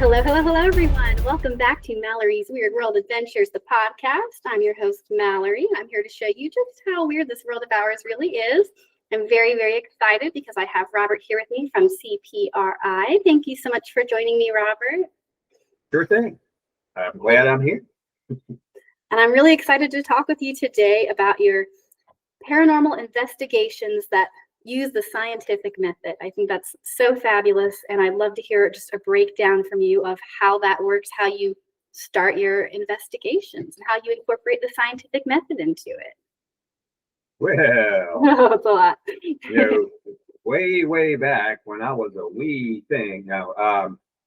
Hello, everyone. Welcome back to Malorie's Weird World Adventures, the podcast. I'm your host, Malorie. I'm here to show you just how weird this world of ours really is. I'm very, very excited because I have Robert here with me from CPRI. Thank you so much for joining me, Robert. Sure thing. I'm glad I'm here. And I'm really excited to talk with you today about your paranormal investigations that use the scientific method. I think that's so fabulous, and I'd love to hear just a breakdown from you of how that works, how you start your investigations, and how you incorporate the scientific method into it. Well, It's a lot. way back when I was a wee thing.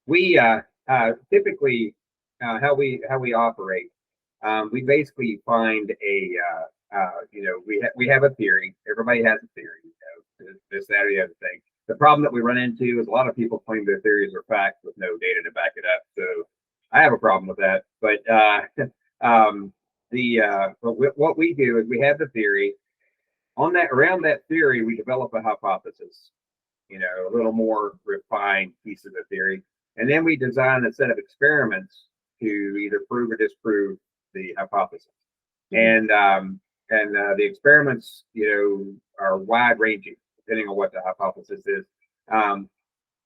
We typically how we operate. We basically find we have a theory. Everybody has a theory. This, that, or the other thing. The problem that we run into is a lot of people claim their theories are facts with no data to back it up. So I have a problem with that. But what we do is we have the theory. Around that theory, we develop a hypothesis. A little more refined piece of the theory, and then we design a set of experiments to either prove or disprove the hypothesis. And the experiments, are wide ranging depending on what the hypothesis is.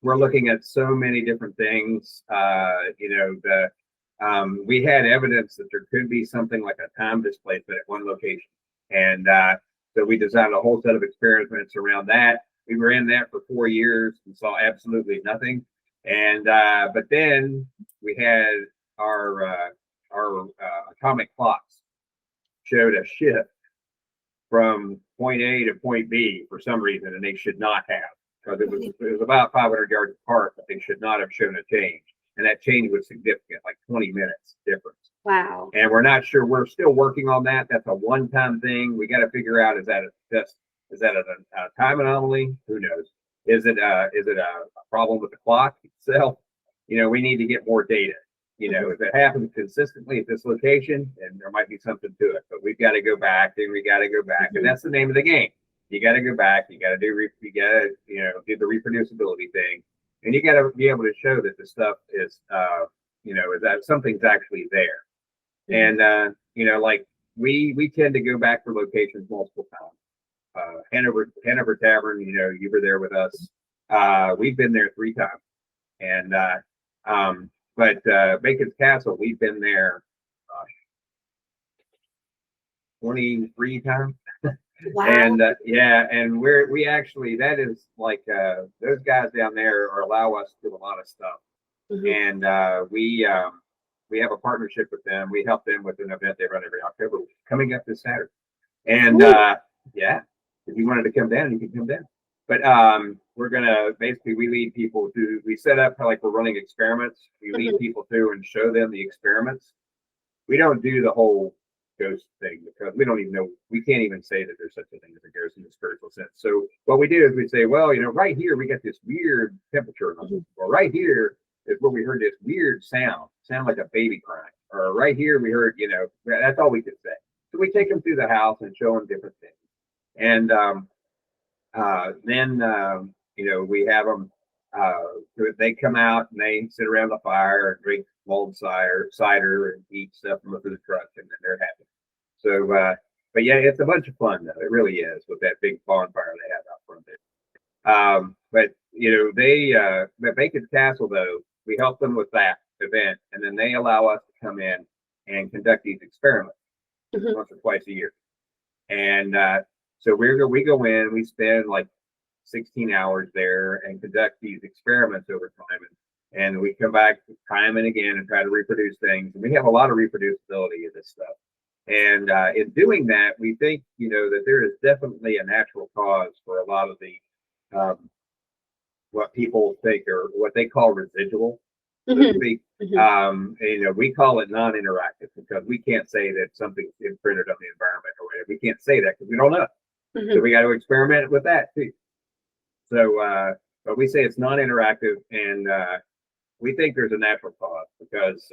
We're looking at so many different things. We had evidence that there could be something like a time displacement at one location, and so we designed a whole set of experiments around that. We ran that for 4 years and saw absolutely nothing. And but then we had our atomic clocks showed a shift from point A to point B for some reason, and they should not have, because it was about 500 yards apart, but they should not have shown a change, and that change was significant, like 20 minutes difference. Wow. And we're not sure. We're still working on that. That's a one-time thing. We got to figure out, is that a time anomaly? Who knows? Is it a problem with the clock itself? We need to get more data. If it happens consistently at this location, then there might be something to it. But we've got to go back, and and that's the name of the game. You got to go back. You got to do the reproducibility thing, and you got to be able to show that the stuff is, is that something's actually there. And like we tend to go back for locations multiple times. Hanover Tavern, you were there with us. We've been there 3 times, and but Bacon's Castle, we've been there 23 times. Wow. And and we actually, that is like those guys down there allow us to do a lot of stuff. And we have a partnership with them. We help them with an event they run every October, coming up this Saturday. And if you wanted to come down, you can come down. But we're gonna we lead people through. We set up like we're running experiments. We lead people through and show them the experiments. We don't do the whole ghost thing because we don't even know. We can't even say that there's such a thing as a ghost in the spiritual sense. So what we do is we say, well, right here we got this weird temperature, or right here is where we heard this weird sound like a baby crying, or right here we heard, that's all we could say. So we take them through the house and show them different things, and then we have them. They come out and they sit around the fire and drink mulled cider and eat stuff from a food truck, and then they're happy. So, but yeah, it's a bunch of fun though. It really is, with that big bonfire they have out front there. But at Bacon's Castle though, we help them with that event, and then they allow us to come in and conduct these experiments once or twice a year. And so we go in, we spend like 16 hours there and conduct these experiments over time, and we come back time and again and try to reproduce things. And we have a lot of reproducibility of this stuff. And in doing that, we think that there is definitely a natural cause for a lot of the what people think, or what they call residual. So to speak. We call it non-interactive because we can't say that something's imprinted on the environment or whatever. We can't say that because we don't know. So we got to experiment with that too. So, but we say it's non-interactive, and we think there's a natural cause because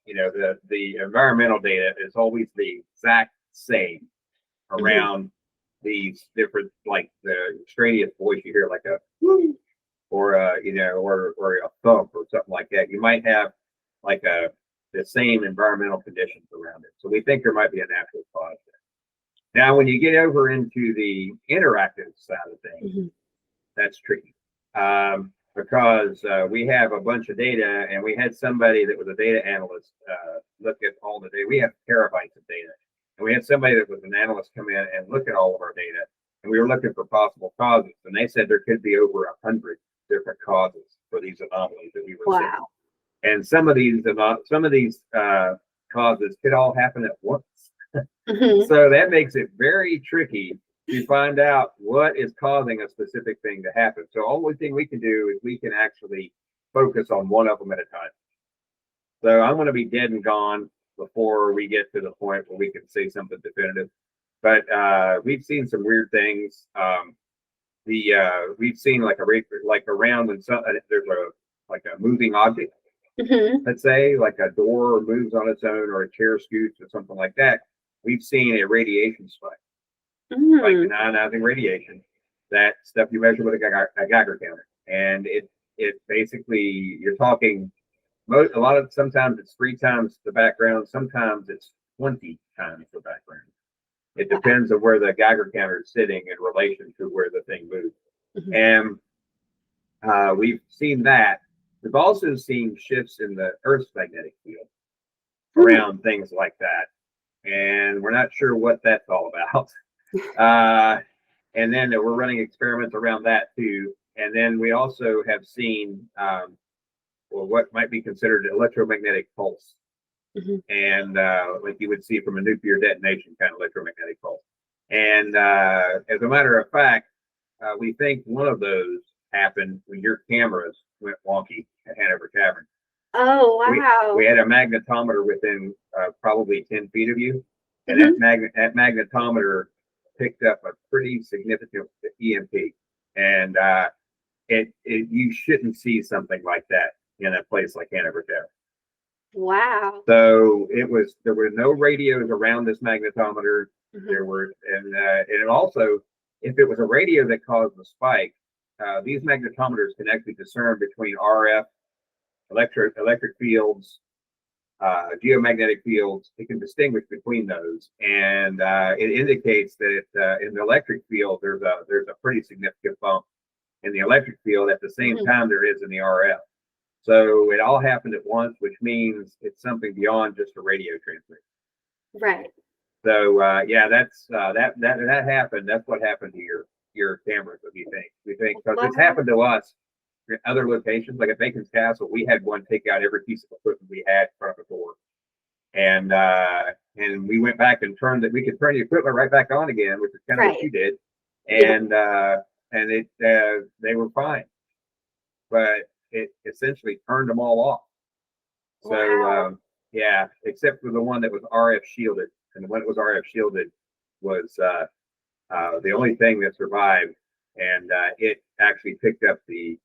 the environmental data is always the exact same around these different, like the extraneous voice you hear, like a or or a thump or something like that. You might have like the same environmental conditions around it. So we think there might be a natural cause there. Now, when you get over into the interactive side of things, that's tricky. Because we have a bunch of data, and we had somebody that was a data analyst look at all the data. We have terabytes of data, and we had somebody that was an analyst come in and look at all of our data, and we were looking for possible causes, and they said there could be over 100 different causes for these anomalies that we were seeing. Wow. And some of these causes could all happen at once. So that makes it very tricky to find out what is causing a specific thing to happen. So only thing we can do is we can actually focus on one of them at a time. So I'm going to be dead and gone before we get to the point where we can say something definitive. But we've seen some weird things. We've seen like around when there's a moving object. Let's say like a door moves on its own, or a chair scoots or something like that. We've seen a radiation spike. Like ionizing radiation, that stuff you measure with a Geiger counter, and it basically, you're talking sometimes it's 3 times the background, sometimes it's 20 times the background. It depends on where the Geiger counter is sitting in relation to where the thing moves. And we've seen that. We've also seen shifts in the Earth's magnetic field around things like that, and we're not sure what that's all about. And then we're running experiments around that too. And then we also have seen what might be considered an electromagnetic pulse. And like you would see from a nuclear detonation kind of electromagnetic pulse. And as a matter of fact, we think one of those happened when your cameras went wonky at Hanover Tavern. Oh, wow. We had a magnetometer within probably 10 feet of you. And that magnetometer picked up a pretty significant EMP, and you shouldn't see something like that in a place like Hanover Tavern. Wow. So there were no radios around this magnetometer. There were, and also, if it was a radio that caused the spike, these magnetometers can actually discern between RF, electric fields, geomagnetic fields. It can distinguish between those, and it indicates that in the electric field there's a pretty significant bump in the electric field at the same time there is in the RF. So it all happened at once, which means it's something beyond just a radio transmitter. Right. So that happened. That's what happened to your cameras. We think because it's happened to us in other locations, like at Bacon's Castle. We had one take out every piece of equipment we had in front of the door, and we went back and we could turn the equipment right back on again, which is kind of what you did, and they were fine, but it essentially turned them all off. So except for the one that was RF shielded, and the one that was RF shielded was the only thing that survived, and it actually picked up the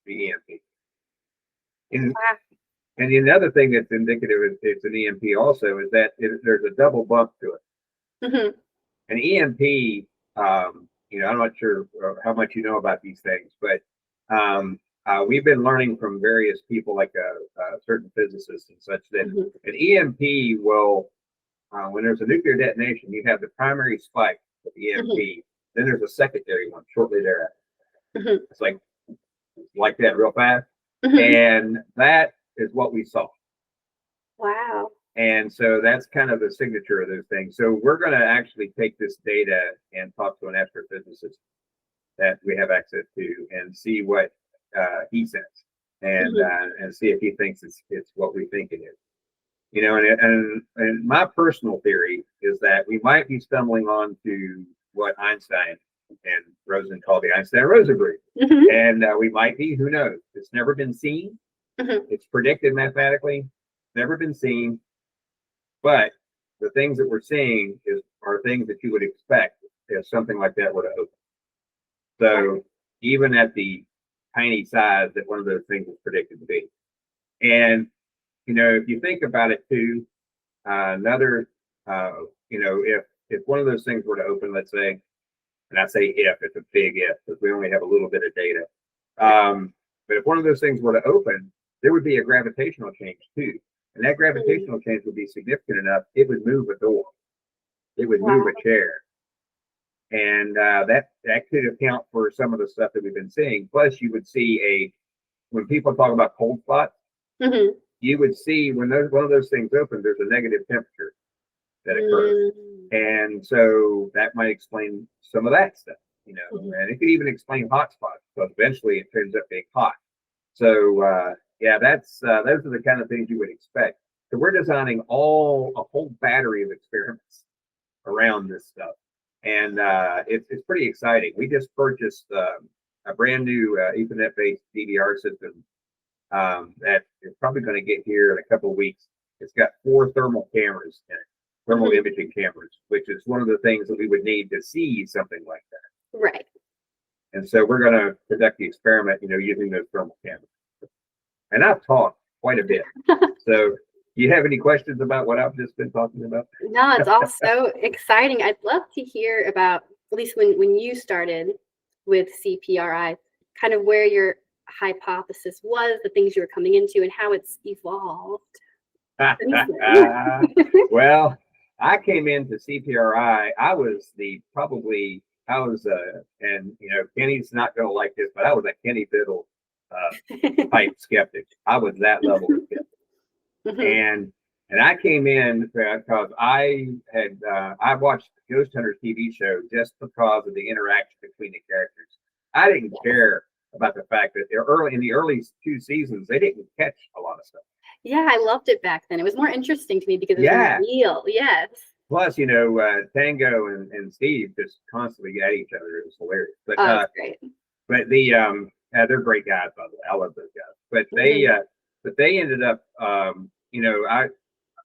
EMP. And the other thing that's indicative it's an EMP also is that there's a double bump to it. An EMP, I'm not sure how much you know about these things, but we've been learning from various people, like certain physicists and such, that an EMP will, when there's a nuclear detonation, you have the primary spike of the EMP, then there's a secondary one shortly thereafter. It's like that real fast. And that is what we saw. Wow. And so that's kind of the signature of those things. So we're going to actually take this data and talk to an astrophysicist that we have access to and see what he says, and see if he thinks it's what we think it is. And my personal theory is that we might be stumbling onto what Einstein and Rosen called the Einstein-Rosen group. And we might be, who knows? It's never been seen. It's predicted mathematically, never been seen. But the things that we're seeing are things that you would expect if something like that were to open. So even at the tiny size that one of those things is predicted to be. And, if you think about it too, if one of those things were to open, let's say, and I say if, it's a big if, because we only have a little bit of data. But if one of those things were to open, there would be a gravitational change too. And that gravitational change would be significant enough, it would move a door. It would move a chair. And that could account for some of the stuff that we've been seeing. Plus, you would see when people talk about cold spots, you would see when one of those things open, there's a negative temperature that occurs. And so that might explain some of that stuff, you know, and it could even explain hot spots, because eventually it turns up being hot. So, yeah, those are the kind of things you would expect. So we're designing a whole battery of experiments around this stuff. And it's pretty exciting. We just purchased a brand new Ethernet-based DVR system that is probably going to get here in a couple of weeks. It's got 4 thermal cameras in it, thermal imaging cameras, which is one of the things that we would need to see something like that. Right. And so we're going to conduct the experiment, you know, using those thermal cameras. And I've talked quite a bit. So do you have any questions about what I've just been talking about? No, it's all so exciting. I'd love to hear about, at least when you started with CPRI, kind of where your hypothesis was, the things you were coming into, and how it's evolved. Well, I came into CPRI. And you know, Kenny's not going to like this, but I was a Kenny Biddle type skeptic. I was that level of skeptic. And I came in because I watched the Ghost Hunters TV show just because of the interaction between the characters. I didn't care about the fact that in the early 2 seasons, they didn't catch a lot of stuff. Yeah, I loved it back then. It was more interesting to me because it was real. Yes. Plus, you know, Tango and Steve just constantly at each other. It was hilarious. But that's great. But they're great guys, by the way. I love those guys. But they ended up, you know,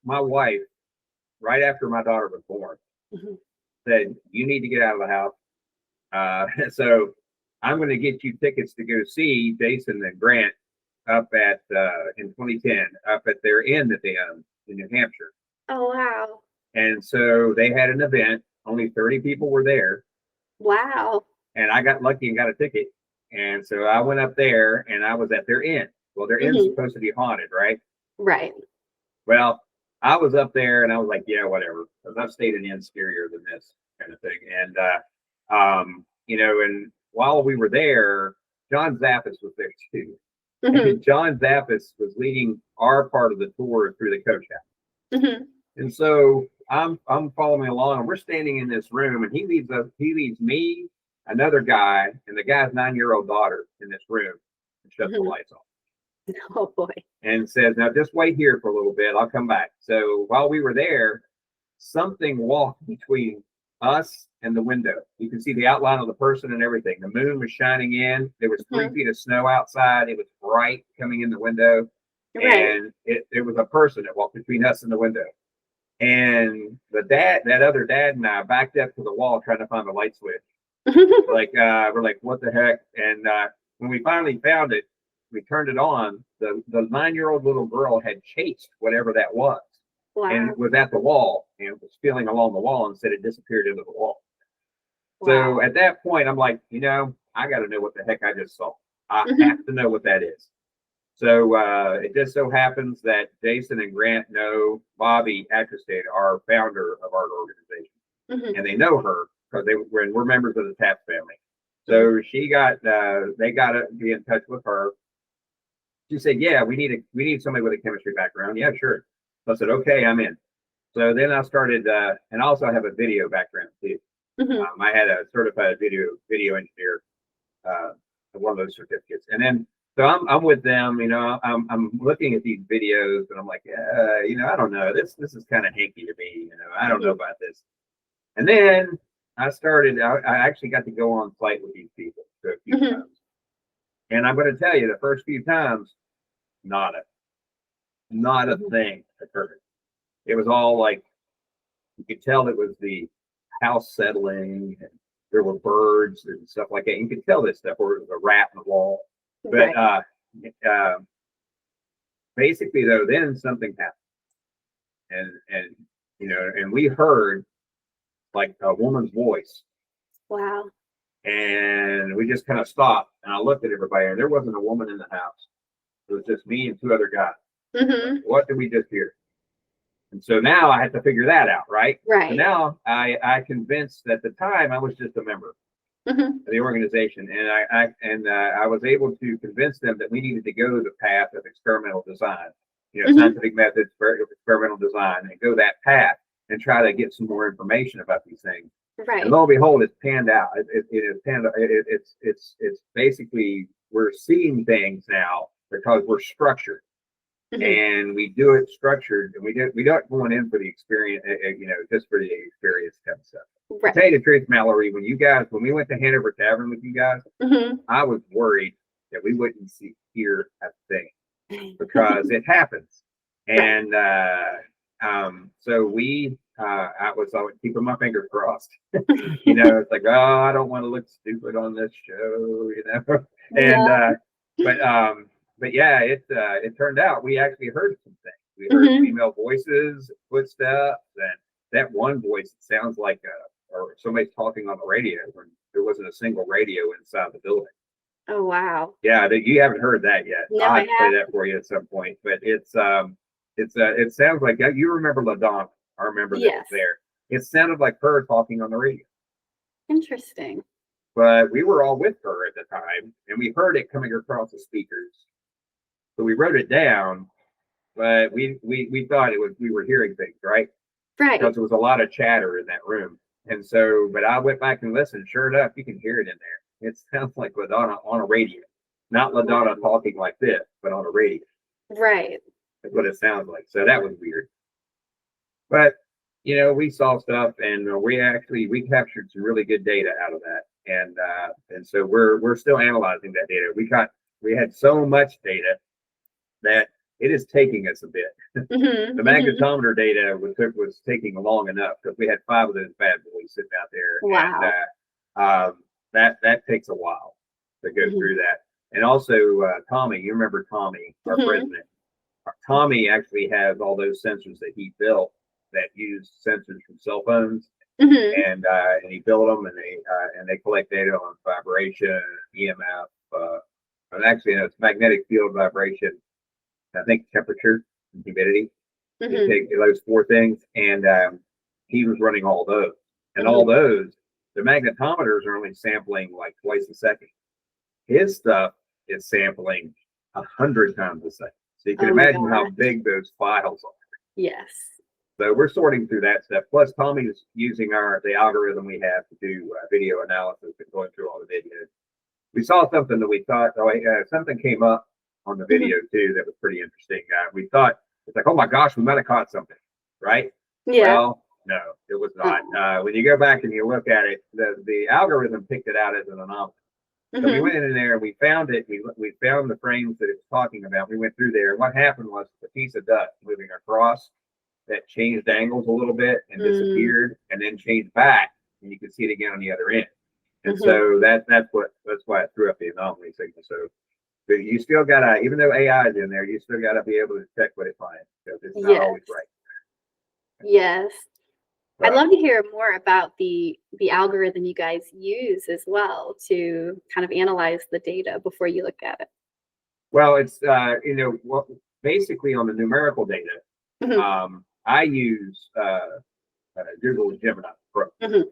my wife, right after my daughter was born, said, "You need to get out of the house." So I'm going to get you tickets to go see Jason and Grant up at in 2010 up at their inn that they own in New Hampshire. Oh wow! And so they had an event. Only 30 people were there. Wow! And I got lucky and got a ticket. And so I went up there and I was at their inn. Well, their inn's supposed to be haunted, right? Right. Well, I was up there and I was like, yeah, whatever, because I've stayed in inns scarier than this kind of thing. And you know, and while we were there, John Zappis was there too. And John Zappis was leading our part of the tour through the coach house. And so I'm following along, and we're standing in this room, and he leads me, another guy, and the guy's 9-year-old daughter in this room, and shuts the lights off. Oh boy. And says, "Now just wait here for a little bit. I'll come back." So while we were there, something walked between us and the window. You can see the outline of the person and everything. The moon was shining in. There was 3 feet of snow outside. It was bright coming in the window. And it was a person that walked between us and the window. And that other dad and I backed up to the wall trying to find the light switch. Like, we're like, what the heck? And when we finally found it, we turned it on. The 9-year-old little girl had chased whatever that was. Wow. And it was at the wall and it was feeling along the wall and said it disappeared into the wall. Wow. So at that point, I'm like, you know, I got to know what the heck I just saw. I have to know what that is. So it just so happens that Jason and Grant know Bobby Atchison, our founder of our organization, and they know her because we're members of the Taft family. So they got to be in touch with her. She said, "Yeah, we need somebody with a chemistry background." Yeah, sure. So I said, "Okay, I'm in." So then I started, and I also have a video background too. I had a certified video engineer, one of those certificates, and then. So I'm with them, you know, I'm looking at these videos and I'm like, you know, I don't know, this is kind of hanky to me, you know, I don't know about this. And then I actually got to go on site with these people a few times. And I'm going to tell you, the first few times, not a thing occurred. It was all like, you could tell it was the house settling and there were birds and stuff like that. You could tell this stuff, or it was a rat in the wall. But basically, though, then something happened, and you know, and we heard like a woman's voice. Wow! And we just kind of stopped, and I looked at everybody, and there wasn't a woman in the house. It was just me and two other guys. Mm-hmm. What did we just hear? And so now I had to figure that out, right? Right. So now I convinced at the time I was just a member Mm-hmm. of the organization, and I was able to convince them that we needed to go the path of experimental design, Mm-hmm. scientific methods for experimental design, and go that path and try to get some more information about these things. Right. And lo and behold, it's panned out. It is panned out. It's basically we're seeing things now because we're structured. Mm-hmm. And we do it structured, and we don't going in for the experience, just for the experience kind of stuff. Right. To tell you the truth, Malorie, when we went to Hanover Tavern with you guys, Mm-hmm. I was worried that we wouldn't hear a thing because it happens. And so I was always keeping my fingers crossed. It's like, oh, I don't want to look stupid on this show, and but yeah, it turned out we actually heard some things. We heard Mm-hmm. female voices, footsteps, and that one voice sounds like or somebody's talking on the radio when there wasn't a single radio inside the building. Oh, wow. Yeah, you haven't heard that yet. No, I'll I have to play that for you at some point. But it sounds like you remember LaDonna. I remember that was there. It sounded like her talking on the radio. Interesting. But we were all with her at the time, and we heard it coming across the speakers. So we wrote it down, but we thought we were hearing things, right? Right. Because there was a lot of chatter in that room. And so, but I went back and listened. Sure enough, you can hear it in there. It sounds like LaDonna on a radio. Not LaDonna talking like this, but on a radio. Right. That's what it sounds like. So that was weird. But, we saw stuff, and we captured some really good data out of that. And so we're still analyzing that data. We had so much data that it is taking us a bit. Mm-hmm. The magnetometer data was taking long enough because we had 5 of those bad boys sitting out there. Wow. And that takes a while to go through that. And also Tommy, you remember Tommy, our president. Tommy actually has all those sensors that he built that use sensors from cell phones. Mm-hmm. And he built them, and they collect data on vibration, EMF, and actually it's magnetic field vibration, I think temperature and humidity. You take those 4 things, and he was running all those. And all those, the magnetometers are only sampling like twice a second. His stuff is sampling 100 times a second. So you can imagine how big those files are. Yes. So we're sorting through that stuff. Plus, Tommy's using the algorithm we have to do video analysis and going through all the videos. We saw something that we thought, something came up on the video too that was pretty interesting. We thought, it's like, oh my gosh, we might have caught something, right? Yeah. Well, no, it was not. When you go back and you look at it, the algorithm picked it out as an anomaly. So we went in there and we found it. We found the frames that it was talking about. We went through there. And what happened was a piece of dust moving across that changed angles a little bit and disappeared, and then changed back, and you could see it again on the other end. And so that's why it threw up the anomaly signal. So but you still gotta, even though AI is in there, you still gotta be able to check what it finds because it's not always right. Yes. I'd love to hear more about the algorithm you guys use as well to kind of analyze the data before you look at it. Well, it's basically on the numerical data, I use Google Gemini Pro, and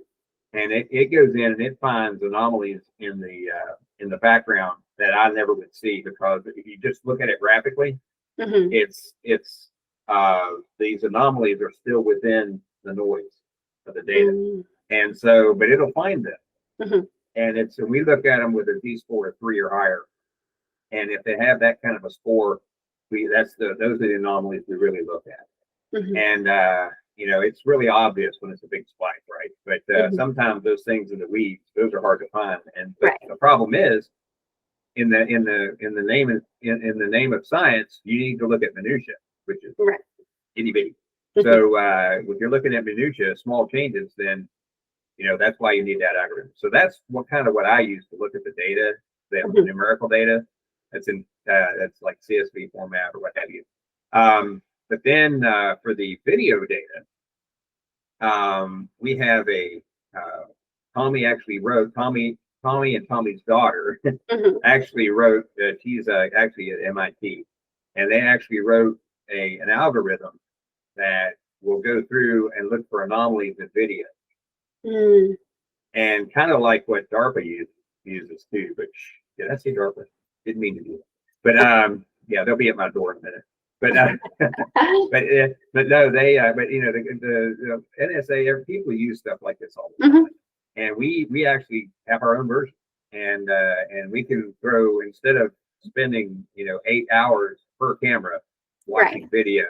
it goes in and it finds anomalies in the background that I never would see, because if you just look at it graphically, it's these anomalies are still within the noise of the data, and so but it'll find them, and we look at them with a Z-score of 3 or higher, and if they have that kind of a score, those are the anomalies we really look at. And it's really obvious when it's a big spike, right? But sometimes those things in the weeds, those are hard to find. And the problem is, in the name of science, you need to look at minutia, which is itty bitty. So if you're looking at minutia, small changes, then that's why you need that algorithm. So that's what I use to look at the data, the numerical data. That's like CSV format or what have you. But then for the video data, we have Tommy Tommy and Tommy's daughter actually wrote, she's actually at MIT, and they actually wrote an algorithm that will go through and look for anomalies in video. And kind of like what DARPA uses too, but did I say DARPA? Didn't mean to do it. But yeah, they'll be at my door in a minute. But but no, they but you know the NSA people use stuff like this all the time, and we actually have our own version, and we can throw, instead of spending 8 hours per camera watching video,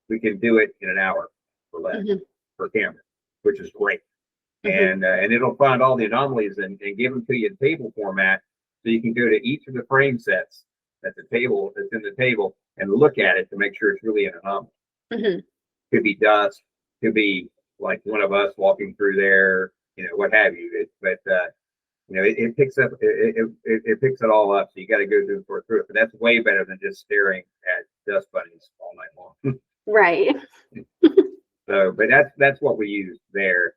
we can do it in an hour or less per camera, which is great. And it'll find all the anomalies and give them to you in table format, so you can go to each of the frame sets that's in the table and look at it to make sure it's really an anomaly. Could be dust, could be like one of us walking through there, what have you. It picks up it picks it all up, so you got to go through it. But that's way better than just staring at dust bunnies all night long. Right. So, but that's what we use there.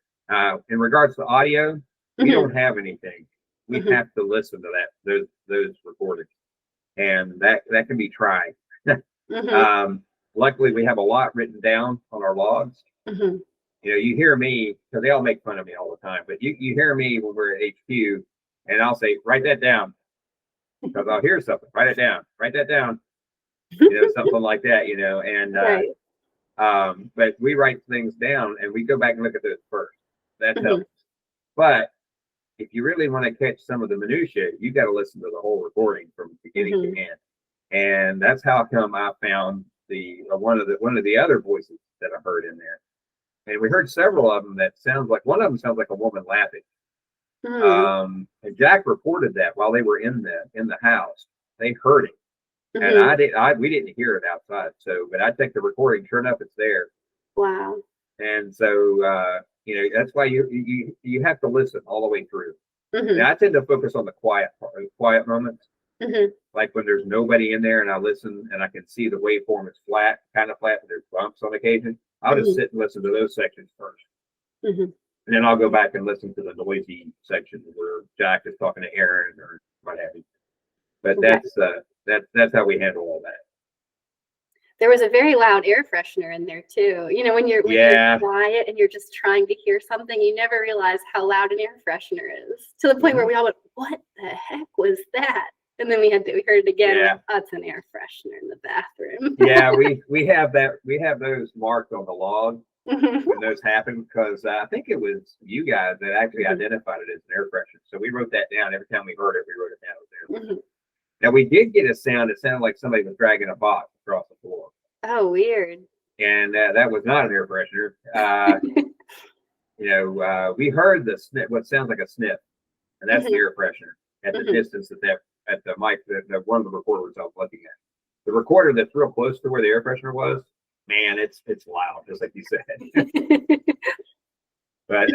In regards to audio, we don't have anything. We have to listen to those recordings, and that can be trying. Luckily, we have a lot written down on our logs. You hear me, because they all make fun of me all the time, but you hear me when we're at HQ, and I'll say, write that down, because I'll hear something. Write it down. Write that down. Something like that. And but we write things down, and we go back and look at those first. That helps. But if you really want to catch some of the minutiae, you got to listen to the whole recording from beginning to end. And that's how come I found one of the other voices that I heard in there. And we heard several of them that one of them sounds like a woman laughing. And Jack reported that while they were in the house, they heard it. And we didn't hear it outside. So, but I checked the recording, sure enough, it's there. Wow. And so, that's why you have to listen all the way through. Now, I tend to focus on the quiet moments, like when there's nobody in there, and I listen and I can see the waveform is kind of flat, but there's bumps on occasion. I'll just sit and listen to those sections first, and then I'll go back and listen to the noisy section where Jack is talking to Aaron or what have you. But that's how we handle all that. There was a very loud air freshener in there too. When you're quiet and you're just trying to hear something, you never realize how loud an air freshener is. To the point where we all went, "What the heck was that?" And then we heard it again. Yeah. Like, it's an air freshener in the bathroom. Yeah, we have that. We have those marked on the log when those happen, because I think it was you guys that actually identified it as an air freshener. So we wrote that down. Every time we heard it, we wrote it down there. Now, we did get a sound. It sounded like somebody was dragging a box across the floor. Oh, weird. And that was not an air freshener. We heard the sniff, what sounds like a sniff, and that's the air freshener at the distance at the mic that one of the recorders I was looking at. The recorder that's real close to where the air freshener was, man, it's loud, just like you said. But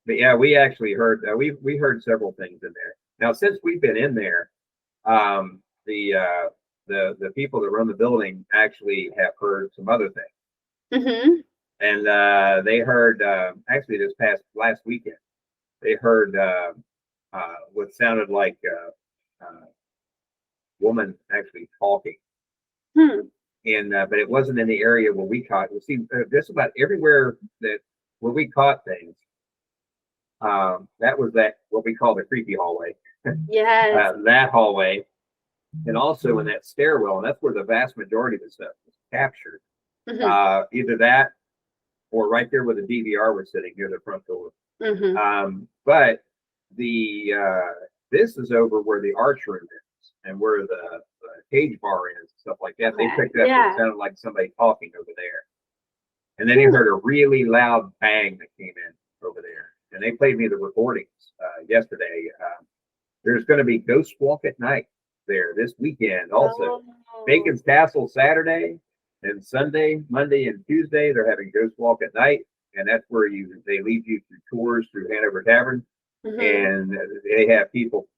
yeah, we actually heard we heard several things in there. Now, since we've been in there, the people that run the building actually have heard some other things. And they heard actually last weekend, they heard what sounded like woman actually talking. And but it wasn't in the area where we caught. We see just about everywhere where we caught things. That was what we call the creepy hallway. Yes. That hallway, and also in that stairwell, and that's where the vast majority of the stuff was captured. Either that, or right there where the DVR was sitting near the front door. But this is over where the arch room is, and where the cage bar is, stuff like that. They picked up what sounded like somebody talking over there, and then you heard a really loud bang that came in over there. And they played me the recordings yesterday. There's going to be Ghost Walk at Night there this weekend also. Bacon's Castle Saturday, and Sunday, Monday, and Tuesday they're having Ghost Walk at Night, and that's where they lead you through tours through Hanover Tavern, and they have people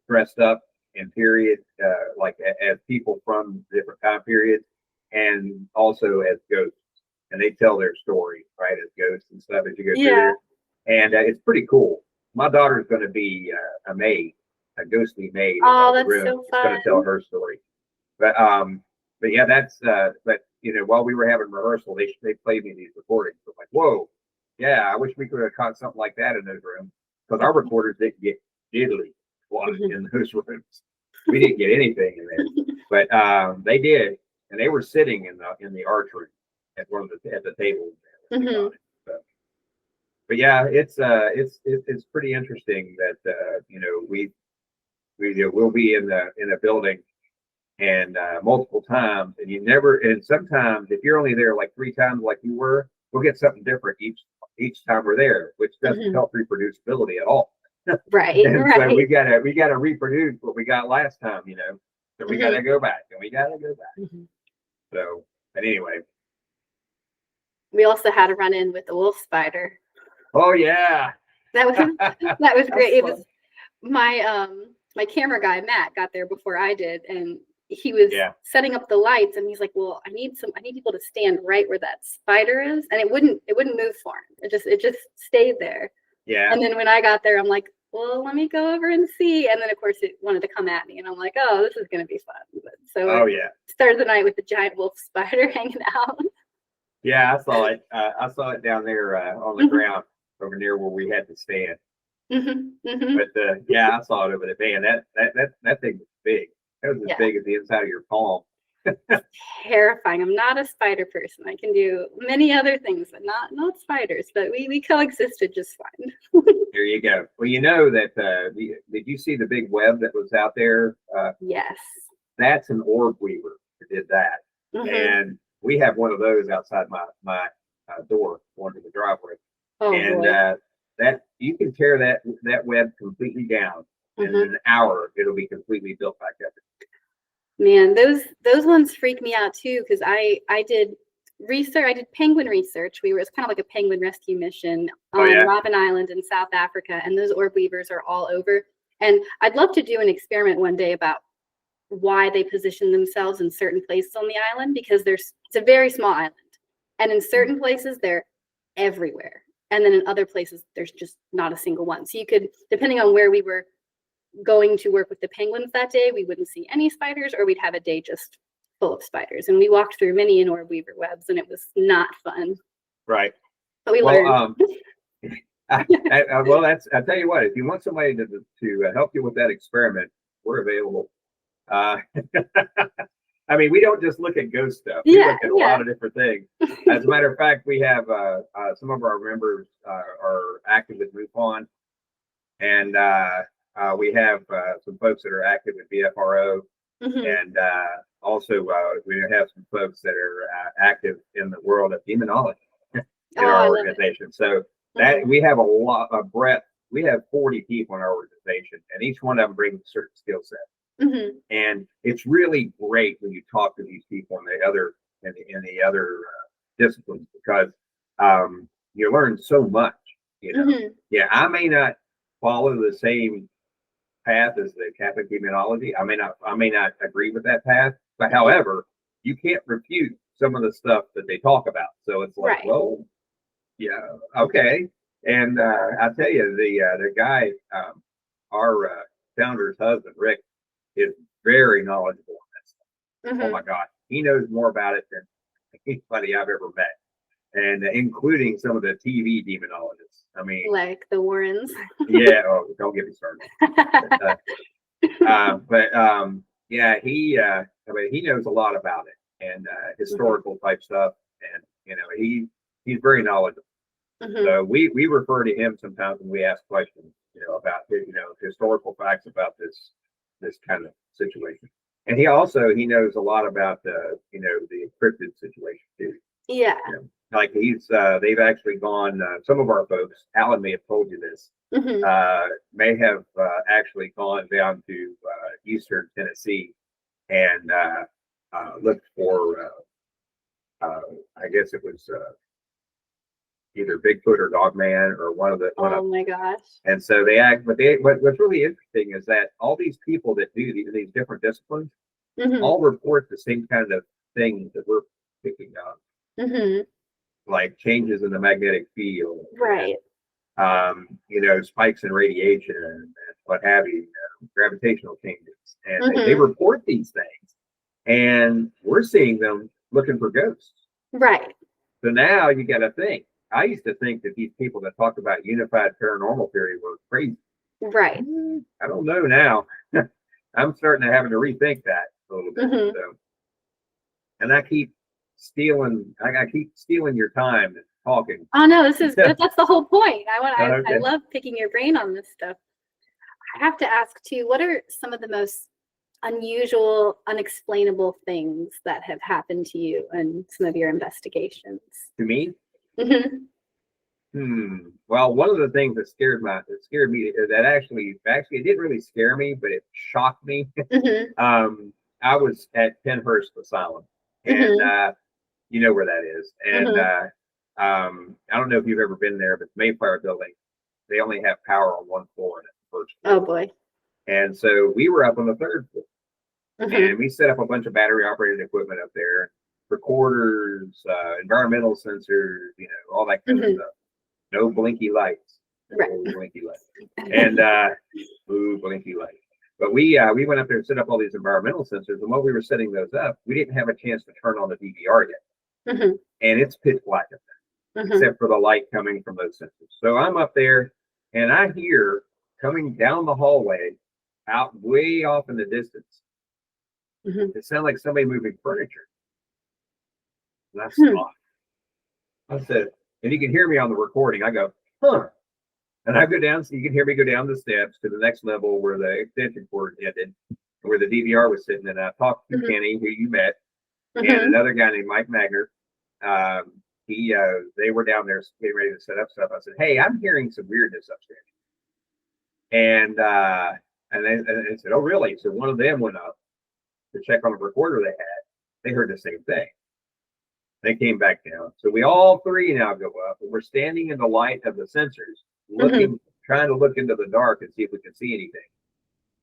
dressed up in period, like as people from different time periods, and also as ghosts, and they tell their story right as ghosts and stuff as you go through there. And it's pretty cool. my daughter's going to be a maid, a ghostly maid in Oh, the that's room. so She's going to tell fun. her story. But yeah, that's but while we were having rehearsal, they played me these recordings. I'm like, whoa, yeah, I wish we could have caught something like that in those rooms, because our recorders didn't get diddly in those rooms. We didn't get anything in there, but they did, and they were sitting in the arch room at one of at the tables there. So, but yeah, it's pretty interesting that we'll be in a building and multiple times, and sometimes if you're only there like 3 times like you were, we'll get something different each time we're there, which doesn't help reproducibility at all. Right, And right. so we gotta reproduce what we got last time, so we gotta go back and we gotta go back. So, but anyway, we also had a run in with the wolf spider. oh yeah, that was great. It fun. was my camera guy Matt got there before I did, and he was setting up the lights, and he's like, well, I need people to stand right where that spider is, and it wouldn't move for him. It just stayed there. Yeah. And then when I got there, I'm like, well, let me go over and see. And then of course it wanted to come at me, and I'm like, oh, this is gonna be fun. So started the night with the giant wolf spider hanging out. Yeah, I saw it. I saw it down there on the ground over near where we had to stand. But yeah, I saw it over there. Man, that thing was big. That was as big as the inside of your palm. Terrifying. I'm not a spider person. I can do many other things, but not spiders. But we coexisted just fine. There you go. Well, you know that did you see the big web that was out there? Yes. That's an orb weaver that did that, and we have one of those outside my door going to the driveway. Oh, and boy. That you can tear that web completely down, and in an hour it'll be completely built back up. Man, those ones freak me out too, because I did research. I did penguin research. It's kind of like a penguin rescue mission on Robben Island in South Africa, and those orb weavers are all over. And I'd love to do an experiment one day about why they position themselves in certain places on the island, because it's a very small island, and in certain places they're everywhere, and then in other places there's just not a single one. So you could, depending on where we were going to work with the penguins that day, we wouldn't see any spiders, or we'd have a day just full of spiders. And we walked through many orb weaver webs, and it was not fun. Right. But we learned. Well, I tell you what, if you want somebody to help you with that experiment, we're available. I mean, we don't just look at ghost stuff. We look at a lot of different things. As a matter of fact, we have some of our members are active with MUFON, and we have some folks that are active with BFRO, and also we have some folks that are active in the world of demonology in our organization. So that we have a lot of breadth. We have 40 people in our organization, and each one of them brings a certain skill set. And it's really great when you talk to these people in the other disciplines, because you learn so much. Yeah, I may not follow the same path as the Catholic demonology. I may not agree with that path, but however, you can't refute some of the stuff that they talk about. So it's like, well, yeah, okay. And I tell you, the guy, our founder's husband, Rick, is very knowledgeable on that stuff. Oh my God, he knows more about it than anybody I've ever met, and including some of the TV demonologists. I mean, like the Warrens. Yeah, don't get me started. Yeah, he knows a lot about it, and historical type stuff, and he's very knowledgeable. So we refer to him sometimes when we ask questions, about historical facts about this kind of situation. And he knows a lot about the encrypted situation too. Yeah. Like they've actually gone, some of our folks, Alan may have told you this, may have actually gone down to eastern Tennessee and looked for, I guess it was either Bigfoot or Dogman or one of the. Oh my gosh! And so what's really interesting is that all these people that do these different disciplines all report the same kind of things that we're picking up, like changes in the magnetic field, right? spikes in radiation and what have you, gravitational changes. And they report these things, and we're seeing them looking for ghosts. Right. So now you got to think. I used to think that these people that talk about unified paranormal theory were crazy. Right. I don't know now. I'm starting to having to rethink that a little bit. So, and I keep stealing your time and talking. Oh no, that's the whole point. I Okay. love picking your brain on this stuff. I have to ask too, what are some of the most unusual, unexplainable things that have happened to you in some of your investigations? To me? Mm-hmm. Well, one of the things that scared me, that actually it didn't really scare me, but it shocked me. I was at Penhurst Asylum, and you know where that is. And I don't know if you've ever been there, but the Mayflower building, they only have power on one floor, and it's the first floor. Oh boy. And so we were up on the third floor, and we set up a bunch of battery operated equipment up there, recorders, environmental sensors, all that kind of stuff. No blinky lights. Right. Blinky lights. And blinky lights. But we went up there and set up all these environmental sensors, and while we were setting those up, we didn't have a chance to turn on the DVR yet. And it's pitch black up there, except for the light coming from those sensors. So I'm up there, and I hear coming down the hallway, out way off in the distance, it sounded like somebody moving furniture. And I stopped. I said, and you can hear me on the recording. I go, huh. And I go down, so you can hear me go down the steps to the next level where the extension cord ended, where the DVR was sitting. And I talked to Kenny, who you met, and another guy named Mike Magner. They were down there getting ready to set up stuff. I said, hey, I'm hearing some weirdness upstairs. And they said, oh, really? So one of them went up to check on a recorder they had. They heard the same thing. They came back down. So we all three now go up, and we're standing in the light of the sensors, trying to look into the dark and see if we can see anything.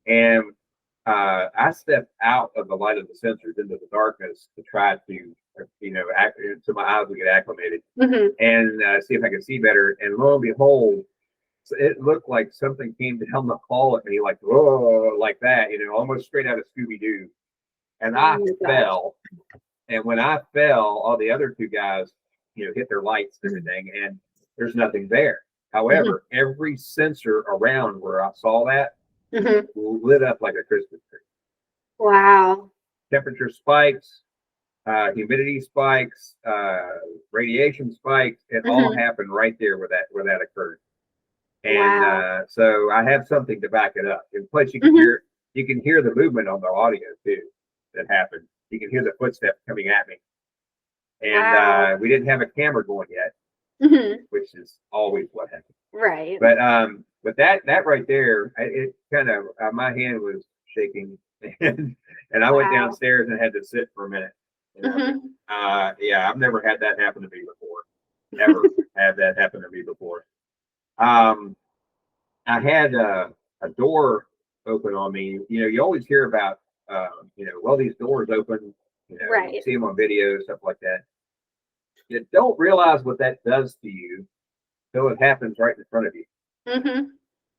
And I stepped out of the light of the sensors into the darkness to try to, so my eyes would get acclimated and see if I could see better. And lo and behold, it looked like something came down the hall at me, like, whoa, like that, almost straight out of Scooby-Doo. And I fell. And when I fell, all the other two guys, hit their lights and everything, and there's nothing there. However, every sensor around where I saw that lit up like a Christmas tree. Wow. Temperature spikes, humidity spikes, radiation spikes. It all happened right there where that occurred. And so I have something to back it up. And plus, you can hear the movement on the audio too that happened. You can hear the footsteps coming at me. And we didn't have a camera going yet, which is always what happens. Right. But that right there, it kind of my hand was shaking, and I went downstairs and had to sit for a minute. I've never had that happen to me before. Never had that happen to me before. I had a door open on me. You always hear about these doors open. You see them on videos, stuff like that. You don't realize what that does to you till it happens right in front of you.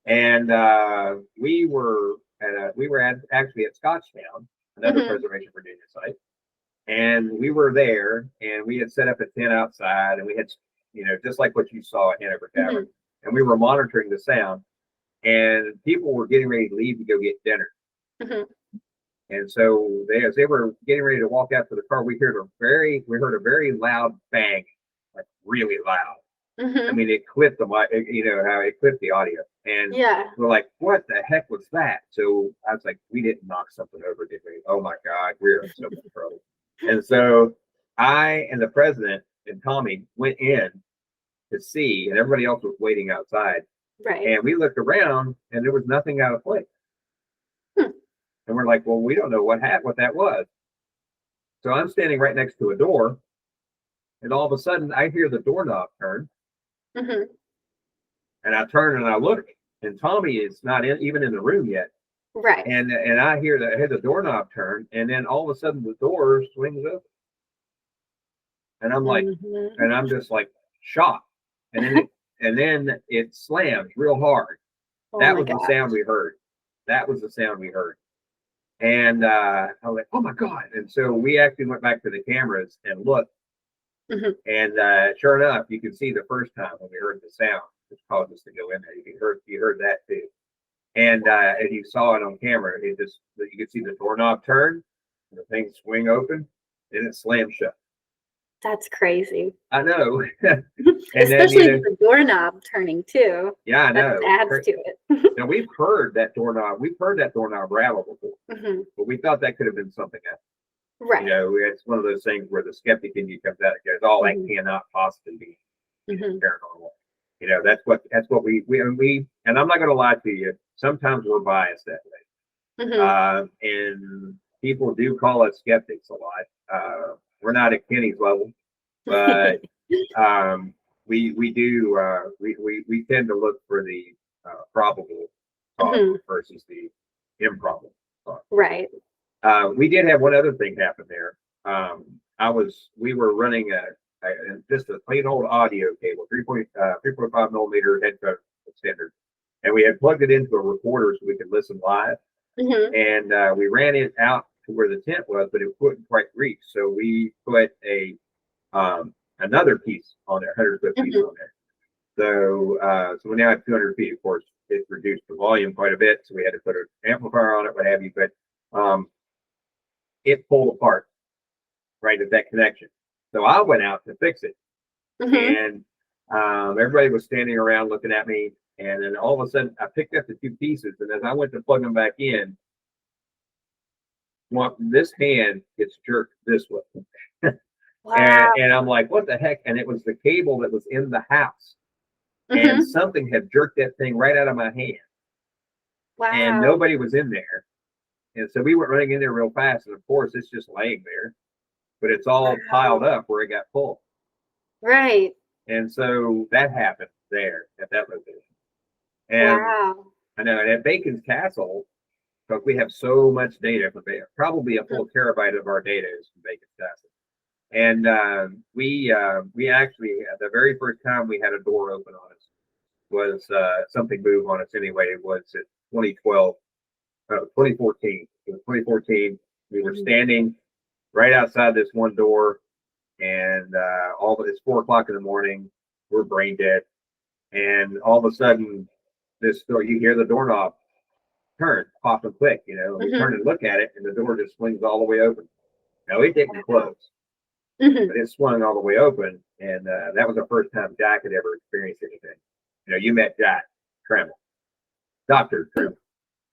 And we were actually at Scotchtown, another Preservation Virginia site, and we were there, and we had set up a tent outside, and we had, just like what you saw at Hanover Tavern, and we were monitoring the sound, and people were getting ready to leave to go get dinner. And so as they were getting ready to walk out to the car, we heard a very loud bang, like really loud. I mean, it clipped the mic, how it clipped the audio. And we're like, what the heck was that? So I was like, we didn't knock something over, did we? Oh my God, we're in so much trouble. And so I and the president and Tommy went in to see, and everybody else was waiting outside. Right. And we looked around, and there was nothing out of place. And we're like, well, we don't know what that was. So I'm standing right next to a door, and all of a sudden I hear the doorknob turn. And I turn and I look, and Tommy is not even in the room yet. Right. And I hear the doorknob turn, and then all of a sudden the door swings open. And I'm like, and I'm just like shocked. And then and then it slammed real hard. Oh That my was the gosh. sound we heard. That was the sound we heard. And I was like, oh my God. And so we actually went back to the cameras and looked. Mhm. And sure enough, you can see the first time when we heard the sound, which caused us to go in there. You heard that too. And you saw it on camera. You could see the doorknob turn, and the thing swing open, and it slammed shut. That's crazy. I know. And Especially then, with the doorknob turning too. yeah, I That know. adds to it. Now we've heard that doorknob rattle before, Mhm. but we thought that could have been something else. Right. You know, it's one of those things where the skeptic in you comes out and goes, "Oh, that Mhm. cannot possibly be Mhm. paranormal." You know, that's what we and I'm not going to lie to you. Sometimes we're biased that way, Mhm. and people do call us skeptics a lot. We're not at Kenny's level, but we do we tend to look for the probable cause Mhm. versus the improbable cause. Right. We did have one other thing happen there. We were running just a plain old audio cable, 3.5 millimeter headphone extender, and we had plugged it into a recorder so we could listen live. Mhm. And we ran it out to where the tent was, but it wouldn't quite reach. So we put another piece on there, 100-foot piece Mhm. on there. So we now have 200 feet. Of course, it reduced the volume quite a bit, so we had to put an amplifier on it, what have you. But it pulled apart right at that connection. So I went out to fix it, Mhm. and everybody was standing around looking at me. And then all of a sudden, I picked up the two pieces, and as I went to plug them back in, this hand gets jerked this way. Wow. And I'm like, what the heck? And it was the cable that was in the house, and Mhm. something had jerked that thing right out of my hand, and Wow. nobody was in there. And so we went running in there real fast, and of course, it's just laying there, but it's all piled Wow. up where it got full. Right. And so that happened there at that location. And Wow. I know, and at Bacon's Castle, because we have so much data from there, probably a Mhm. full terabyte of our data is from Bacon's Castle. And we actually, the very first time we had a door open on us was something move on us anyway. It was at 2012, 2014. It was 2014. We were Mhm. standing right outside this one door, and it's 4 o'clock in the morning. We're brain dead, and all of a sudden, this door, you hear the doorknob turn, pop and click, and we turn Mhm. and look at it, and the door just swings all the way open. Now it didn't Wow. close, Mhm. but it swung all the way open, and that was the first time Jack had ever experienced anything. You met Jack Tremble, Dr. Tremble.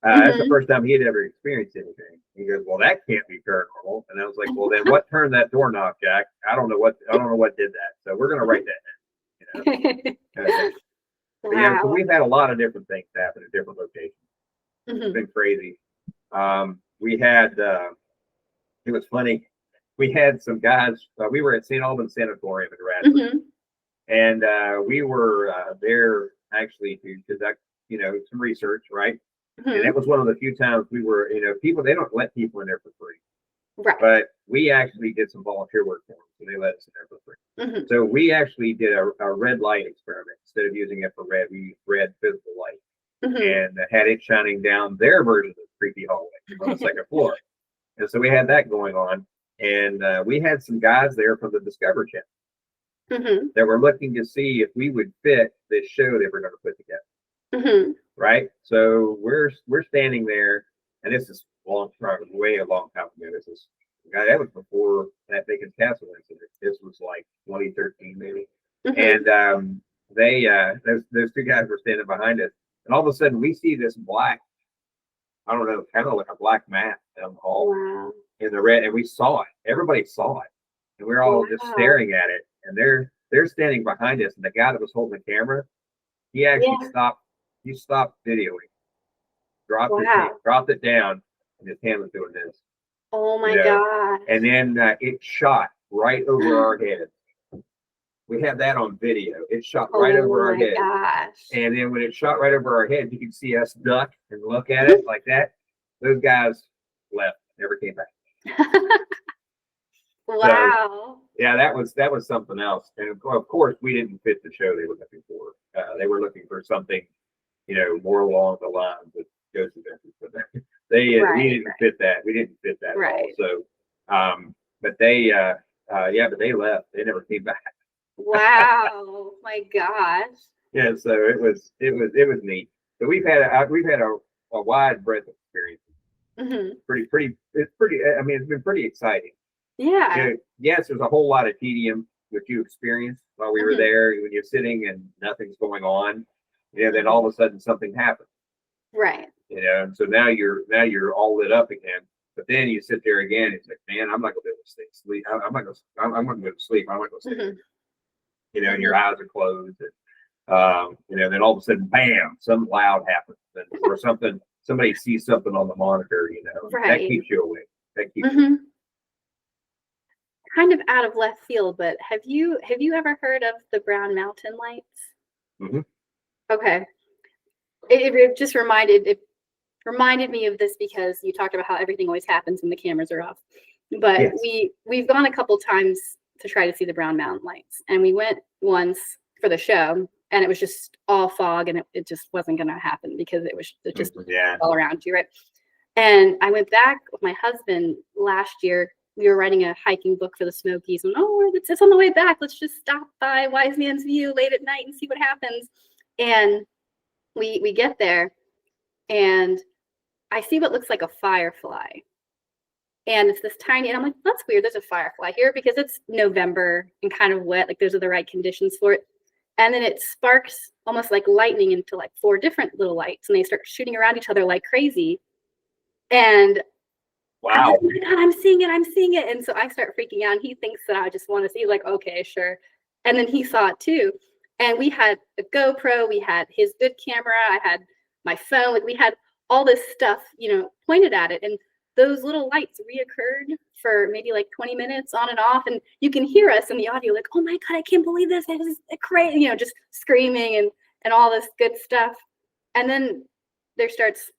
That's the Mhm. first time he had ever experienced anything. He goes, "Well, that can't be paranormal." And I was like, "Well, then what turned that doorknob, Jack? I don't know what did that. So we're gonna write that down, kind of thing." But yeah, so Wow. we've had a lot of different things happen at different locations. It's Mhm. been crazy. We had it was funny. We had some guys. We were at St. Albans Sanatorium in Radford, Mhm. and we were there actually to conduct, some research, right? And that Mhm. was one of the few times we were, people, they don't let people in there for free, Right. but we actually did some volunteer work for them, so they let us in there for free. Mhm. So we actually did a red light experiment. Instead of using infrared, we used red visible light Mhm. and had it shining down their version of the creepy hallway on the second floor. And so we had that going on, and we had some guys there from the Discovery Channel Mhm. that were looking to see if we would fit this show they were going to put together. Mhm. Right? So we're standing there, and this is way a long time ago. This is that was before that Bacon's Castle incident. This was like 2013 maybe, Mhm. and those two guys were standing behind us, and all of a sudden we see this black, I don't know, kind of like a black mat down the hall Wow. in the red, and we saw it. Everybody saw it, and we we're all just Wow. staring at it, and they're standing behind us, and the guy that was holding the camera, he actually Yeah. stopped videoing, Wow. dropped it down, and his hand was doing this, Oh you my know, and gosh. then it shot right over our heads. We have that on video. It shot right Oh over our my heads, gosh. and then when it shot right over our heads, you could see us duck and look at it like that. Those guys left, never came back. So Wow. Yeah, that was something else. And of course, we didn't fit the show they were looking for. They were looking for something, more along the lines of Ghost Adventures, but we Right, didn't fit that. We didn't fit that at all. right. So, but they, but they left. They never came back. Wow, my gosh. Yeah, so it was neat. So we've had a wide breadth of experience. Hmm. It's pretty. I mean, it's been pretty exciting. Yeah. Yes, there's a whole lot of tedium which you experienced while we were Mhm. there when you're sitting and nothing's going on. Then all of a sudden something happens. Right. And so now you're all lit up again. But then you sit there again. It's like, man, I'm not gonna be able to stay sleep. I'm not gonna. I'm not gonna go to sleep. I'm not gonna stay. Hmm. And your eyes are closed. And, then all of a sudden, bam, something loud happens, or somebody sees something on the monitor. That Right. keeps you awake. That keeps Hmm. Kind of out of left field, but have you ever heard of the Brown Mountain lights? Mhm. Okay. It just reminded me of this because you talked about how everything always happens when the cameras are off. But Yes. we've gone a couple times to try to see the Brown Mountain lights, and we went once for the show, and it was just all fog, and it just wasn't going to happen because it just Yeah. all around you, right? And I went back with my husband last year. We were writing a hiking book for the Smokies, and it's on the way back. Let's just stop by Wise Man's View late at night and see what happens. And we get there, and I see what looks like a firefly. And it's this tiny, and I'm like, that's weird. There's a firefly here because it's November and kind of wet. Like those are the right conditions for it. And then it sparks almost like lightning into like 4 different little lights, and they start shooting around each other like crazy. And I'm like, Wow. oh my God, I'm seeing it. And so I start freaking out. And he thinks that I just want to see, like, okay, sure. And then he saw it too. And we had a GoPro, we had his good camera, I had my phone, like we had all this stuff, pointed at it. And those little lights reoccurred for maybe like 20 minutes on and off. And you can hear us in the audio, like, oh my God, I can't believe this. This is crazy, just screaming and all this good stuff. And then there starts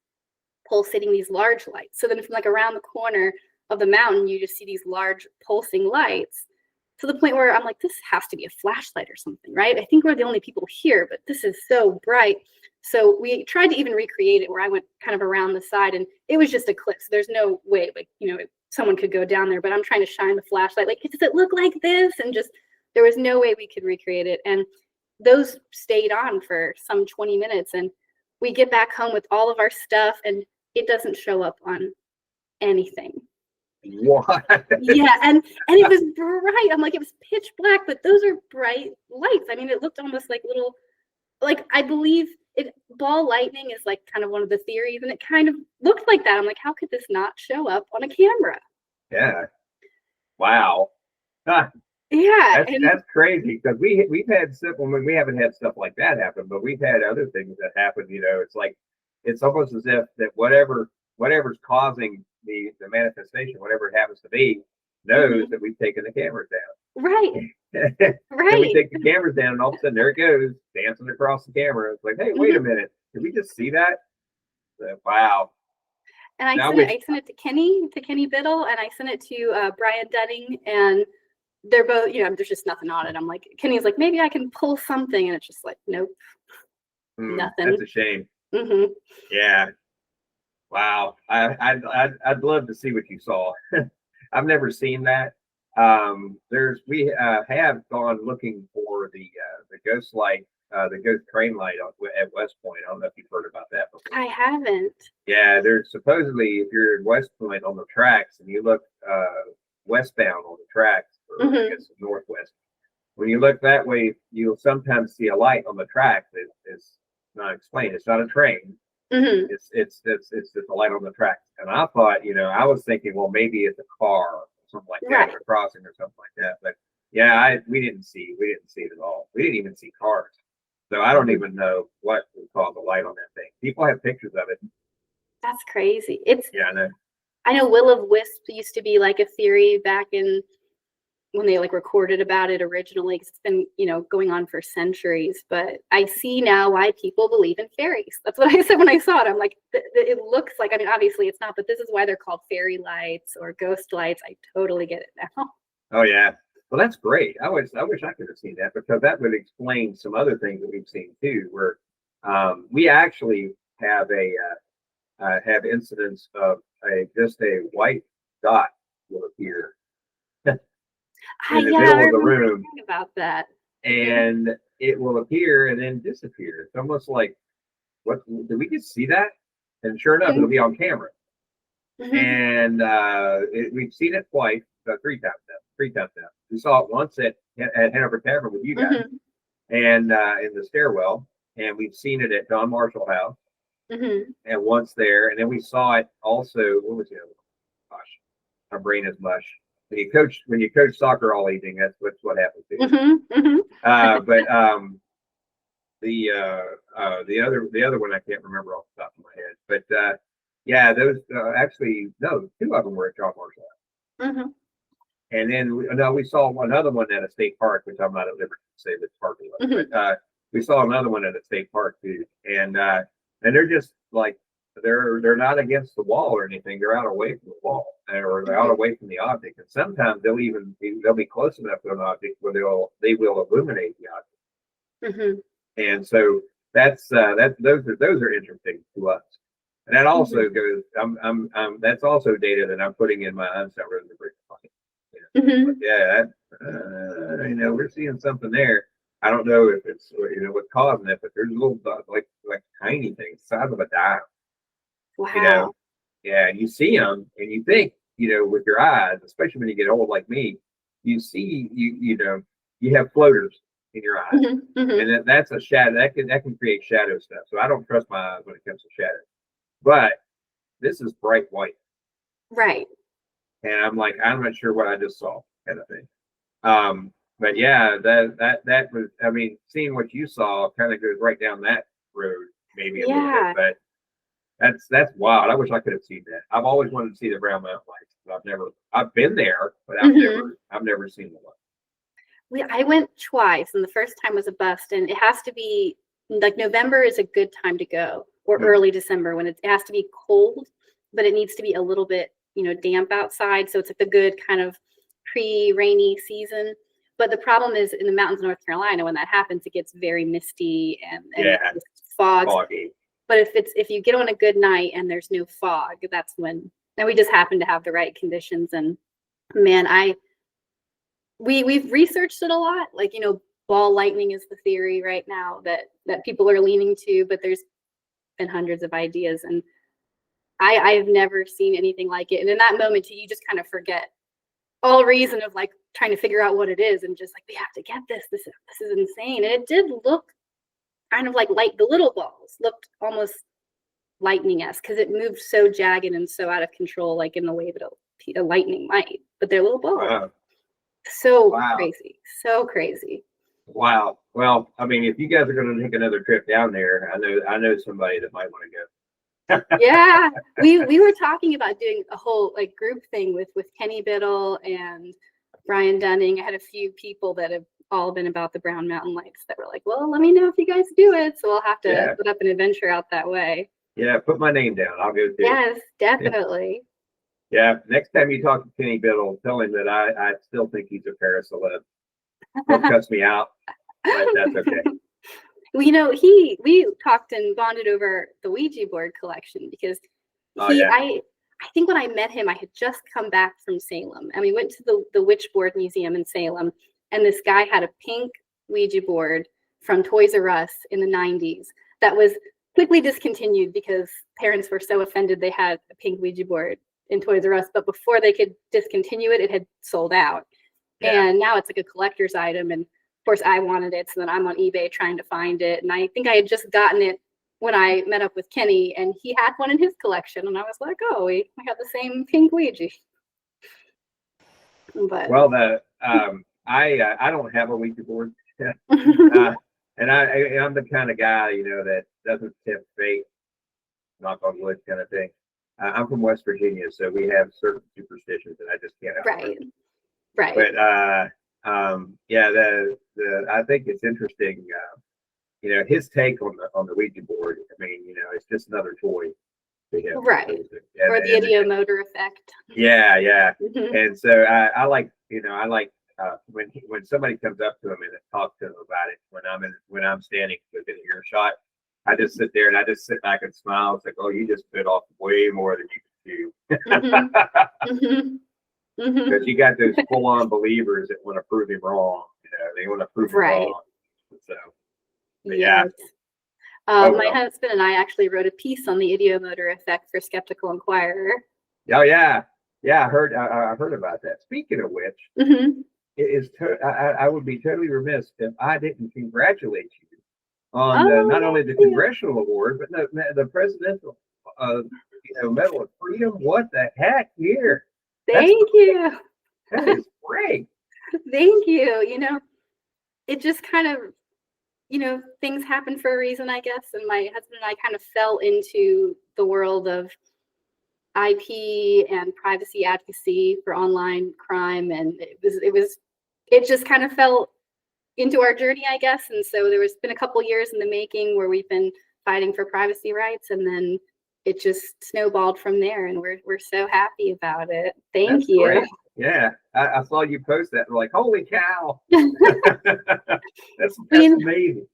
pulsating these large lights. So then from like around the corner of the mountain, you just see these large pulsing lights to the point where I'm like, this has to be a flashlight or something, right? I think we're the only people here, but this is so bright. So we tried to even recreate it where I went kind of around the side, and it was just a cliff. So there's no way, like, someone could go down there, but I'm trying to shine the flashlight. Like, does it look like this? And just, there was no way we could recreate it. And those stayed on for some 20 minutes. And we get back home with all of our stuff, and it doesn't show up on anything. What? Yeah, and it was bright. I'm like, it was pitch black, but those are bright lights. I mean, it looked almost like little, like, I believe ball lightning is like kind of one of the theories, and it kind of looked like that. I'm like, how could this not show up on a camera? Yeah. Wow. Huh. Yeah, That's crazy because we haven't had stuff like that happen, but we've had other things that happen. It's like it's almost as if that whatever's causing the manifestation, whatever it happens to be, knows that we've taken the cameras down. right, Then right. we take the cameras down, and all of a sudden there it goes, dancing across the camera. It's like, hey, wait a minute, did we just see that? Wow. And I sent it to Kenny Biddle, and I sent it to Brian Dunning, and they're both, there's just nothing on it. I'm like, Kenny's like, maybe I can pull something, and it's just like, nope, nothing. That's a shame. Mm-hmm. Yeah. Wow. I'd love to see what you saw. I've never seen that. We have gone looking for the ghost light, the ghost train light at West Point. I don't know if you've heard about that before. I haven't. Yeah, there's supposedly, if you're at West Point on the tracks and you look westbound on the tracks, or I guess northwest, when you look that way, you'll sometimes see a light on the tracks. It's not explained. It's not a train. It's just a light on the tracks. And I thought, I was thinking, well, maybe it's a car or something like that, or crossing or something like that. But yeah, we didn't see it at all. We didn't even see cars. So I don't even know what would cause a light on that thing. People have pictures of it. That's crazy. Yeah, I know. I know Will of Wisp used to be like a theory back in when they like recorded about it originally. It's been, going on for centuries, but I see now why people believe in fairies. That's what I said when I saw it. I'm like, it looks like, I mean, obviously it's not, but this is why they're called fairy lights or ghost lights. I totally get it now. Oh yeah. Well, that's great. I wish I could have seen that, because that would explain some other things that we've seen too, where we actually have incidents of just a white dot will appear in the Yeah, middle I of the remember room, hearing about that. and it will appear and then disappear. It's almost like, what, did we just see that? And sure enough, it'll be on camera. Mhm. And we've seen it twice, 3 times now. 3 times now. We saw it once at Hanover Tavern with you guys, Mhm. and in the stairwell, and we've seen it at Don Marshall House, Mhm. and once there, and then we saw it also. What was the other one? Gosh, my brain is mush. When you coach soccer all evening, that's what happens to you. Mhm. Mhm. But the other one I can't remember off the top of my head. But yeah, those actually, no, 2 of them were at John Marshall. Mhm. And then we saw another one at a state park, which I'm not at liberty to say which park it was, Mhm. but we saw another one at a state park too. And they're just like, they're not against the wall or anything. They're out away from the wall, or they're out away from the object. And sometimes they'll be close enough to an object where they will illuminate the object. Mhm. And so those are interesting to us. And that also goes. That's also data that I'm putting in my unsolved Rosenberg project. Mhm. Yeah, we're seeing something there. I don't know if it's what's causing it, but there's little like tiny things, size of a dime. You know, Wow. yeah, and you see them, and you think, with your eyes, especially when you get old like me, you see you have floaters in your eyes, Mhm. Mhm. and that's a shadow that can create shadow stuff. So I don't trust my eyes when it comes to shadow. But this is bright white, Right. and I'm like, I'm not sure what I just saw, kind of thing. But yeah, that was, I mean, seeing what you saw kind of goes right down that road, maybe a little bit, Yeah. but that's wild. I wish I could have seen that. I've always wanted to see the Brown Mountain Lights, but I've been there, but Mhm. I've never seen the one. I went twice, and the first time was a bust, and it has to be like November is a good time to go, or early December when it has to be cold, but it needs to be a little bit, damp outside. So it's like the good kind of pre-rainy season. But the problem is in the mountains of North Carolina, when that happens, it gets very misty and Yeah, fogs. foggy. But if you get on a good night and there's no fog, that's when, and we just happen to have the right conditions. And man, we've researched it a lot. Like, ball lightning is the theory right now that people are leaning to, but there's been hundreds of ideas, and I've never seen anything like it. And in that moment, you just kind of forget all reason of like trying to figure out what it is, and just like, we have to get this. This is insane. And it did look kind of like light. The little balls looked almost lightning-esque because it moved so jagged and so out of control, like in the way that a lightning might. But they're little balls. Wow. So Wow. crazy. So crazy. Wow. Well, I mean, if you guys are going to take another trip down there, I know somebody that might want to go. Yeah, we were talking about doing a whole like group thing with Kenny Biddle and Brian Dunning. I had a few people that have all been about the Brown Mountain Lights that were like, well, let me know if you guys do it. So we'll have to Yeah. put up an adventure out that way. Yeah, put my name down. I'll go too. Yes, definitely. Yeah. Next time you talk to Kenny Biddle, tell him that I still think he's a Paris celeb. He'll cuss me out, but that's okay. Well, we talked and bonded over the Ouija board collection because I think when I met him, I had just come back from Salem, and we went to the Witchboard Museum in Salem, and this guy had a pink Ouija board from Toys R Us in the 90s that was quickly discontinued because parents were so offended they had a pink Ouija board in Toys R Us, but before they could discontinue it, it had sold out. Yeah. And now it's like a collector's item, and of course I wanted it, so then I'm on eBay trying to find it, and I think I had just gotten it when I met up with Kenny, and he had one in his collection, and I was like, oh, we have the same pink Ouija. But well, I don't have a Ouija board, and I'm the kind of guy that doesn't tempt fate, knock on wood, kind of thing. I'm from West Virginia, so we have certain superstitions that I just can't outrun. Right. But yeah, I think it's interesting. His take on the Ouija board. I mean, it's just another toy to him. Right. Or the ideomotor effect. Yeah. Mhm. And so I like when somebody comes up to him and talks to him about it, when I'm standing within earshot, I just sit there and I just sit back and smile. It's like, oh, you just bit off way more than you can chew. Because you got those full-on believers that want to prove him wrong. They want to prove him wrong. So, yeah. My husband and I actually wrote a piece on the idiomotor effect for Skeptical Inquirer. Oh yeah, I heard about that. Speaking of which, I would be totally remiss if I didn't congratulate you on not only the congressional award but the presidential Medal of Freedom. What the heck here? Thank you. That is great. Thank you. It just kind of, things happen for a reason, I guess. And my husband and I kind of fell into the world of IP and privacy advocacy for online crime. And it just kind of fell into our journey, I guess. And so there was been a couple years in the making where we've been fighting for privacy rights, and then it just snowballed from there, and we're so happy about it. Thank you. Great. Yeah, I saw you post that. I'm like, holy cow! that's amazing.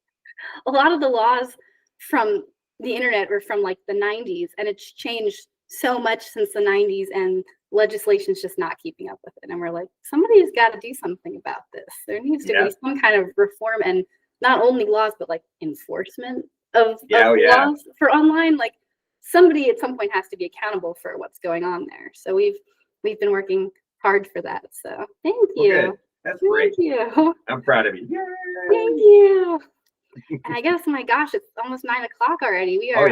A lot of the laws from the internet were from like the 90s, and it's changed so much since the 90s, and legislation's just not keeping up with it. And we're like, somebody's got to do something about this. There needs to be some kind of reform, and not only laws, but like enforcement of laws for online. Like, somebody at some point has to be accountable for what's going on there. So we've been working hard for that. So thank you. Okay. That's great. Thank you. I'm proud of you. Yay! Thank you. And I guess, my gosh, it's almost 9 o'clock already. We are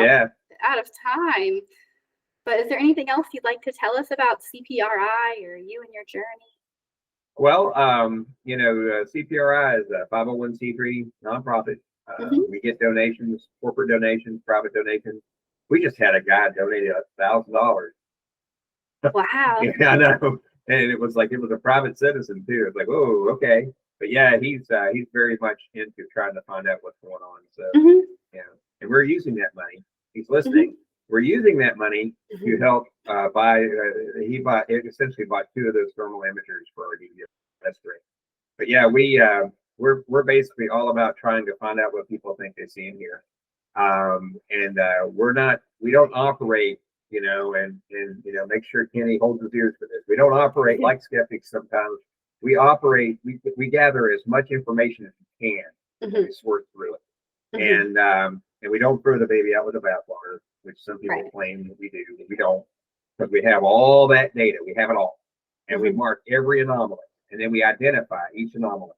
out of time. But is there anything else you'd like to tell us about CPRI or you and your journey? Well, CPRI is a 501c3 nonprofit. We get donations, corporate donations, private donations. We just had a guy donate $1,000. Wow. Yeah, I know. And it was a private citizen too. It's like, oh, okay. But yeah, he's very much into trying to find out what's going on. So yeah, and we're using that money. He's listening. We're using that money to help buy. He essentially bought 2 of those thermal imagers for our DVR. That's great. But yeah, we're basically all about trying to find out what people think they see in here. We don't operate, and make sure Kenny holds his ears for this. We don't operate like skeptics sometimes. We operate, we gather as much information as we can, and we sort through it. And we don't throw the baby out with the bathwater, which some people claim that we do, but we don't, because we have all that data. We have it all. And we mark every anomaly, and then we identify each anomaly.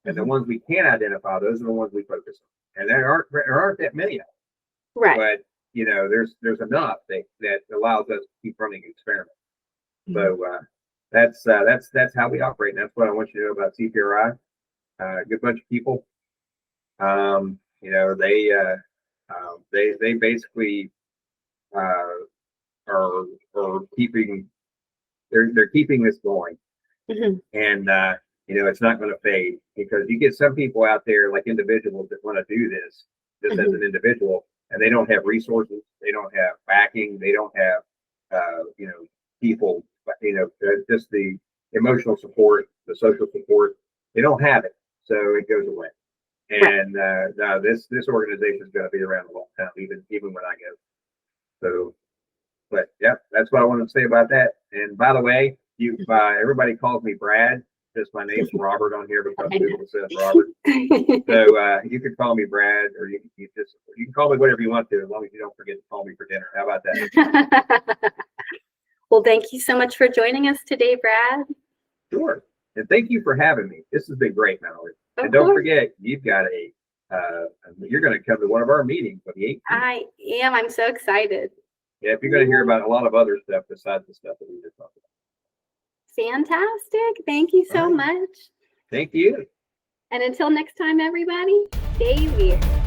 And the ones we can't identify, those are the ones we focus on. And there aren't that many of them. Right. But there's enough that allows us to keep running experiments. So that's how we operate. And that's what I want you to know about CPRI. Good bunch of people. They basically are keeping they're keeping this going. And it's not going to fade, because you get some people out there, like individuals, that want to do this as an individual, and they don't have resources, they don't have backing, they don't have people, just the emotional support, the social support. They don't have it, so it goes away. And this organization is going to be around a long time, even when I go. So, but yeah, that's what I wanted to say about that. And by the way, everybody calls me Brad. Just my name's Robert on here because Google says Robert. So you can call me Brad, or you can call me whatever you want to, as long as you don't forget to call me for dinner. How about that? Well, thank you so much for joining us today, Brad. Sure. And thank you for having me. This has been great, Malorie. And don't forget, you've got you're going to come to one of our meetings on the 18th. I am. I'm so excited. Yeah, if you're going to hear about a lot of other stuff besides the stuff that we just talked about. Fantastic. Thank you so much. Thank you. And until next time, everybody, stay weird.